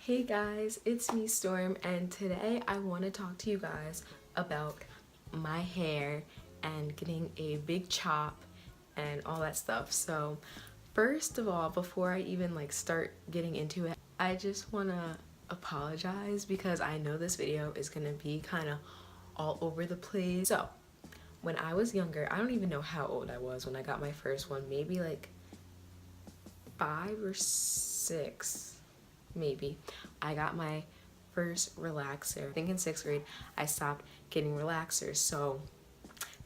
Hey guys, it's me Storm, and today I want to talk to you guys about my hair and getting a big chop and all that stuff. So first of all, before I even start getting into it, I just want to apologize because I know this video is going to be kind of all over the place. So when I was younger, I don't even know how old I was when I got my first one, maybe like 5 or 6 maybe. I got my first relaxer. I think in 6th grade I stopped getting relaxers, so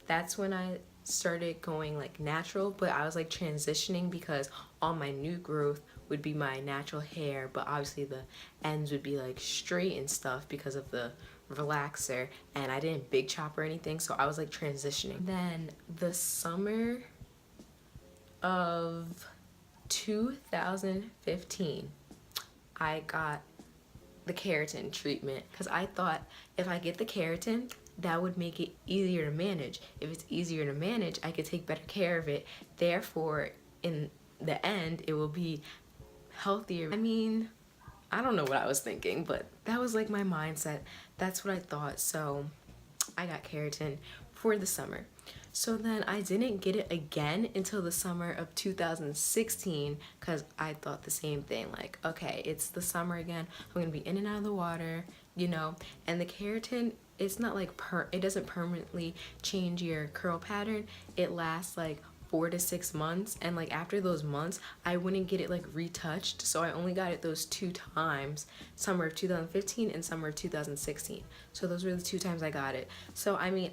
that's when I started going like natural, but I was like transitioning because all my new growth would be my natural hair, but obviously the ends would be like straight and stuff because of the relaxer, and I didn't big chop or anything, so I was like transitioning. Then the summer of 2015 I got the keratin treatment because I thought if I get the keratin, that would make it easier to manage. If it's easier to manage, I could take better care of it. Therefore, in the end, it will be healthier. I mean, I don't know what I was thinking, but that was like my mindset. That's what I thought. So I got keratin for the summer. So then I didn't get it again until the summer of 2016 because I thought the same thing, like, okay, it's the summer again, I'm gonna be in and out of the water, you know. And the keratin, it's not like it doesn't permanently change your curl pattern. It lasts like 4 to 6 months, and like after those months I wouldn't get it like retouched, so I only got it those 2 times, summer of 2015 and summer of 2016. So those were the 2 times I got it. So I mean,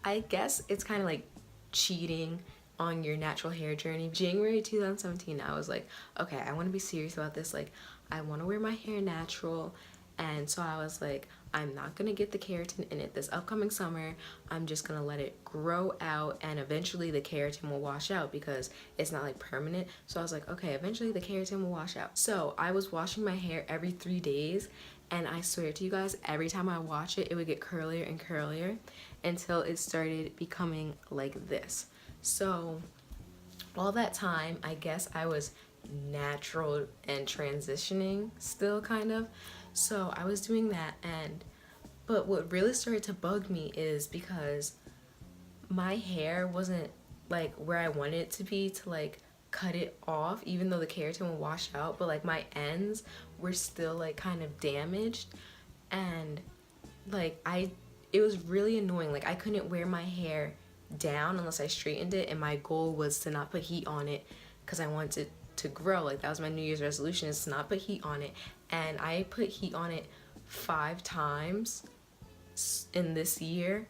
I guess it's kind of like cheating on your natural hair journey. January 2017 I was like, okay, I want to be serious about this, like I want to wear my hair natural. And so I was like, I'm not gonna get the keratin in it this upcoming summer. I'm just gonna let it grow out, and eventually the keratin will wash out because it's not like permanent. So I was like, okay, eventually the keratin will wash out. So I was washing my hair every 3 days, and I swear to you guys, every time I wash it, it would get curlier and curlier until it started becoming like this. So all that time, I guess I was natural and transitioning still, kind of. So I was doing that, but what really started to bug me is because my hair wasn't like where I wanted it to be to like cut it off, even though the keratin will wash out, but like my ends were still like kind of damaged. And like it was really annoying. Like I couldn't wear my hair down unless I straightened it, and my goal was to not put heat on it because I wanted to grow. Like that was my New Year's resolution, is to not put heat on it. And I put heat on it 5 times in this year,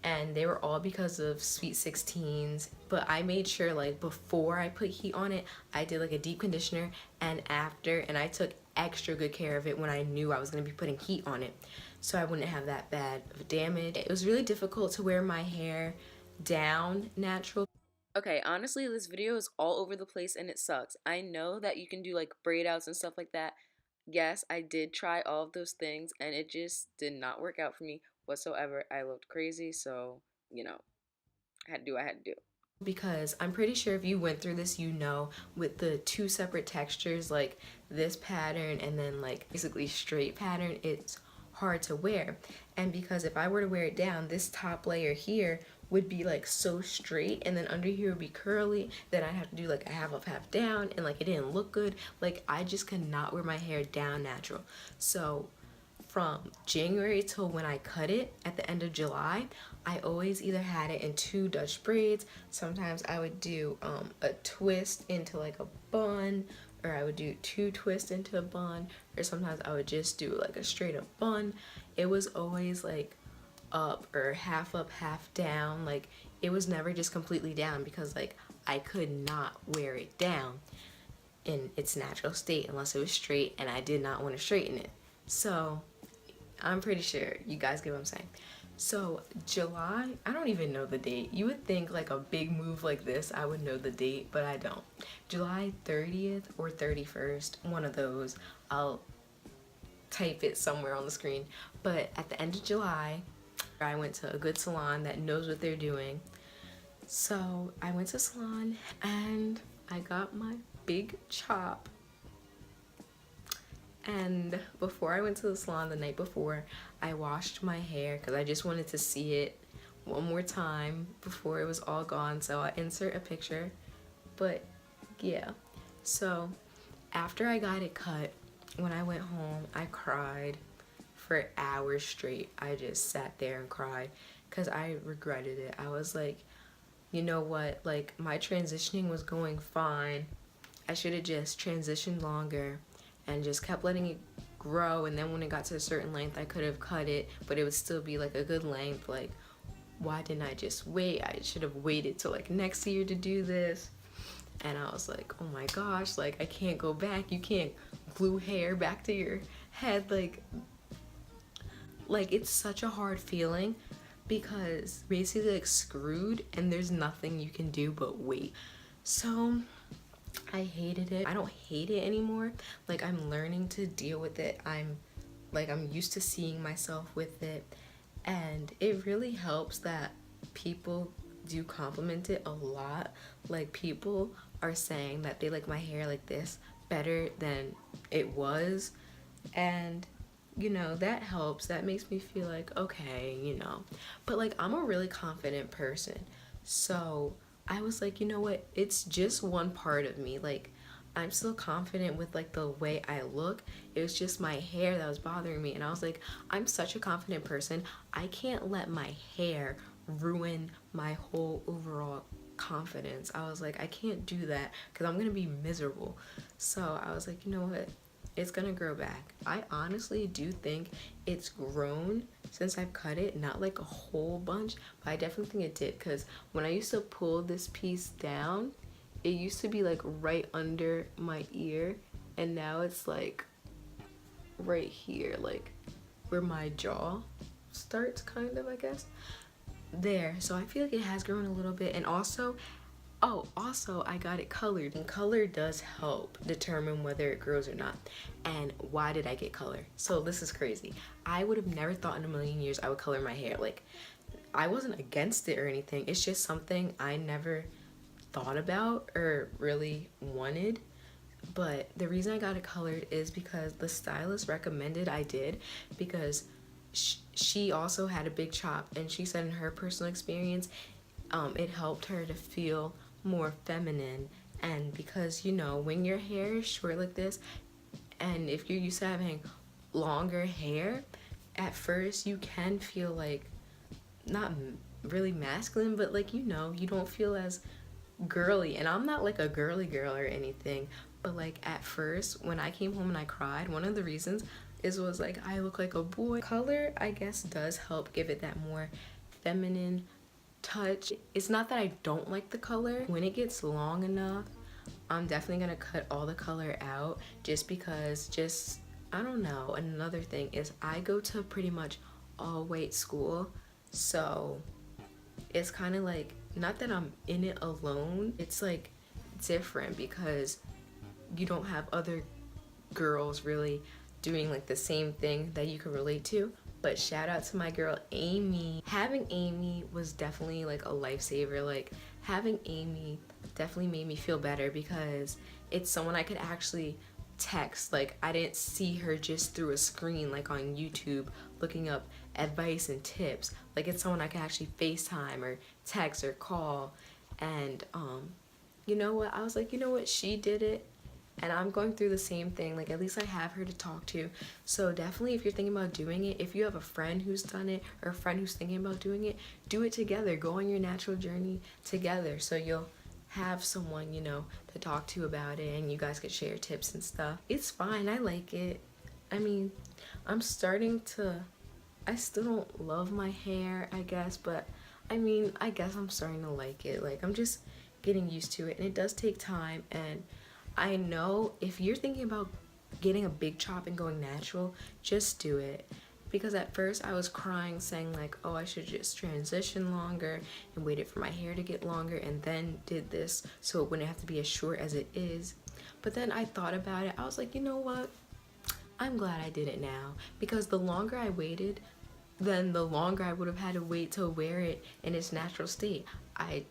and they were all because of sweet 16s. But I made sure, like, before I put heat on it, I did like a deep conditioner, and after, and I took extra good care of it when I knew I was going to be putting heat on it, so I wouldn't have that bad of damage. It was really difficult to wear my hair down natural. Okay, honestly, this video is all over the place and it sucks. I know that you can do like braid outs and stuff like that. Yes, I did try all of those things and it just did not work out for me whatsoever. I looked crazy, so, you know, I had to do what I had to do. Because I'm pretty sure if you went through this, you know, with the 2 separate textures, like this pattern and then like basically straight pattern, it's hard to wear. And because if I were to wear it down, this top layer here would be like so straight, and then under here would be curly, then I'd have to do like a half up half down, and like it didn't look good. Like I just could not wear my hair down natural. So from January till when I cut it at the end of July, I always either had it in 2 Dutch braids. Sometimes I would do a twist into like a bun, or I would do 2 twists into a bun, or sometimes I would just do like a straight up bun. It was always like up or half up half down. Like it was never just completely down because like I could not wear it down in its natural state unless it was straight, and I did not want to straighten it. So I'm pretty sure you guys get what I'm saying. So July, I don't even know the date. You would think like a big move like this, I would know the date, but I don't. July 30th or 31st, one of those. I'll type it somewhere on the screen. But at the end of July, I went to a good salon that knows what they're doing. So I went to salon and I got my big chop. And before I went to the salon the night before, I washed my hair because I just wanted to see it one more time before it was all gone. So I insert a picture. But yeah, so after I got it cut, when I went home, I cried for hours straight. I just sat there and cried because I regretted it. I was like, you know what, like my transitioning was going fine. I should have just transitioned longer and just kept letting it grow, and then when it got to a certain length I could have cut it, but it would still be like a good length. Like, why didn't I just wait? I should have waited till like next year to do this. And I was like, oh my gosh, like I can't go back. You can't glue hair back to your head. Like it's such a hard feeling because basically like screwed and there's nothing you can do but wait. So I hated it. I don't hate it anymore. Like I'm learning to deal with it. I'm used to seeing myself with it, and it really helps that people do compliment it a lot. Like people are saying that they like my hair like this better than it was, and you know, that helps. That makes me feel like, okay, you know. But like I'm a really confident person, so I was like, you know what, it's just one part of me. Like I'm still confident with like the way I look. It was just my hair that was bothering me, and I was like, I'm such a confident person, I can't let my hair ruin my whole overall confidence. I was like, I can't do that because I'm gonna be miserable. So I was like, you know what, it's gonna grow back. I honestly do think it's grown since I've cut it, not like a whole bunch, but I definitely think it did, because when I used to pull this piece down, it used to be like right under my ear, and now it's like right here, like where my jaw starts, kind of, I guess. There, so I feel like it has grown a little bit. And also, also I got it colored, and color does help determine whether it grows or not. And why did I get color? So this is crazy. I would have never thought in a million years I would color my hair. Like I wasn't against it or anything, it's just something I never thought about or really wanted. But the reason I got it colored is because the stylist recommended I did, because she also had a big chop, and she said in her personal experience it helped her to feel more feminine. And because, you know, when your hair is short like this, and if you're used to having longer hair, at first you can feel like not really masculine, but like, you know, you don't feel as girly. And I'm not like a girly girl or anything, but like at first when I came home and I cried, one of the reasons was like I look like a boy. Color, I guess, does help give it that more feminine touch. It's not that I don't like the color. When it gets long enough, I'm definitely gonna cut all the color out, just because, I don't know. Another thing is I go to pretty much all white school, so it's kind of like, not that I'm in it alone, it's like different because you don't have other girls really doing like the same thing that you can relate to. But shout out to my girl Amy. Having Amy was definitely like a lifesaver. Like having Amy definitely made me feel better because it's someone I could actually text. Like I didn't see her just through a screen like on YouTube looking up advice and tips. Like it's someone I could actually FaceTime or text or call. And you know what, I was like, you know what, she did it and I'm going through the same thing. Like at least I have her to talk to. So definitely, if you're thinking about doing it, if you have a friend who's done it or a friend who's thinking about doing it, do it together. Go on your natural journey together, so you'll have someone, you know, to talk to about it, and you guys could share tips and stuff. It's fine, I like it. I mean, I still don't love my hair, I guess, but I mean, I guess I'm starting to like it. Like I'm just getting used to it, and it does take time. And I know if you're thinking about getting a big chop and going natural, just do it. Because at first I was crying saying like, oh, I should just transition longer and waited for my hair to get longer and then did this so it wouldn't have to be as short as it is. But then I thought about it. I was like, you know what? I'm glad I did it now, because the longer I waited, then the longer I would have had to wait to wear it in its natural state. I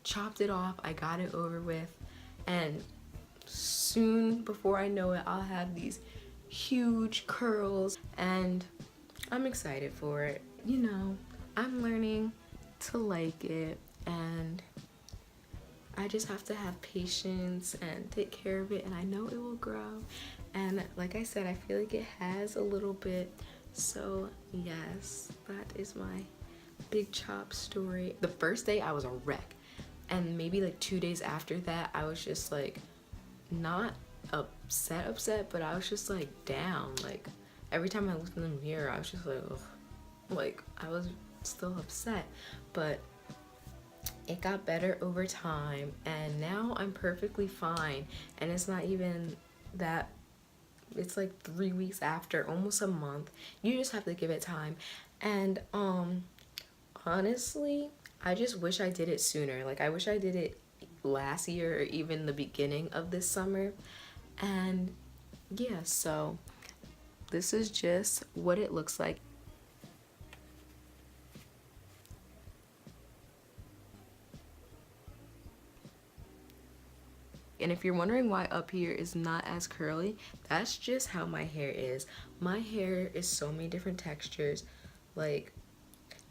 chopped it off, I got it over with, and soon, before I know it, I'll have these huge curls, and I'm excited for it. You know, I'm learning to like it, and I just have to have patience and take care of it, and I know it will grow. And like I said, I feel like it has a little bit. So yes, that is my big chop story. The first day I was a wreck, and maybe like 2 days after that I was just like not upset, but I was just like down. Like every time I looked in the mirror I was just like, ugh. Like I was still upset, but it got better over time, and now I'm perfectly fine. And it's not even that, it's like 3 weeks after, almost a month. You just have to give it time. And honestly, I just wish I did it sooner. Like I wish I did it last year or even the beginning of this summer. And yeah, so this is just what it looks like. And if you're wondering why up here is not as curly, that's just how my hair is. My hair is so many different textures. Like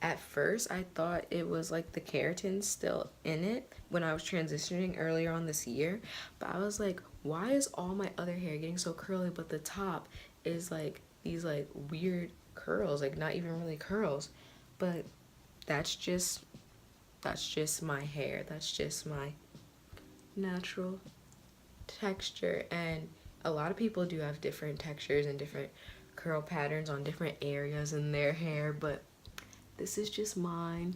at first I thought it was like the keratin still in it when I was transitioning earlier on this year, but I was like, why is all my other hair getting so curly but the top is like these like weird curls, like not even really curls. But that's just my hair. That's just my natural texture. And a lot of people do have different textures and different curl patterns on different areas in their hair, but this is just mine.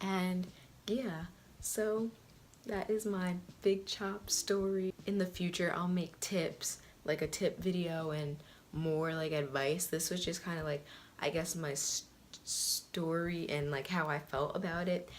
And yeah, so that is my big chop story. In the future I'll make tips, like a tip video and more like advice. This was just kind of like, I guess, my story and like how I felt about it.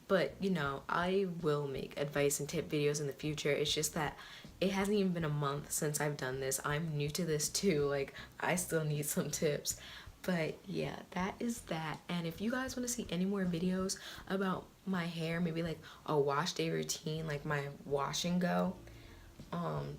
But you know, I will make advice and tip videos in the future. It's just that it hasn't even been a month since I've done this. I'm new to this too. Like I still need some tips. But yeah, that is that. And if you guys want to see any more videos about my hair, maybe like a wash day routine, like my wash and go,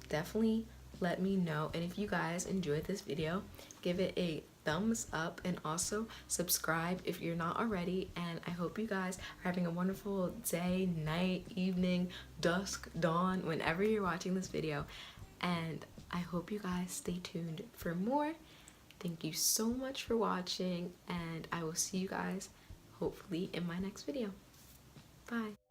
definitely let me know. And if you guys enjoyed this video, give it a thumbs up and also subscribe if you're not already. And I hope you guys are having a wonderful day, night, evening, dusk, dawn, whenever you're watching this video. And I hope you guys stay tuned for more. Thank you so much for watching, and I will see you guys hopefully in my next video. Bye.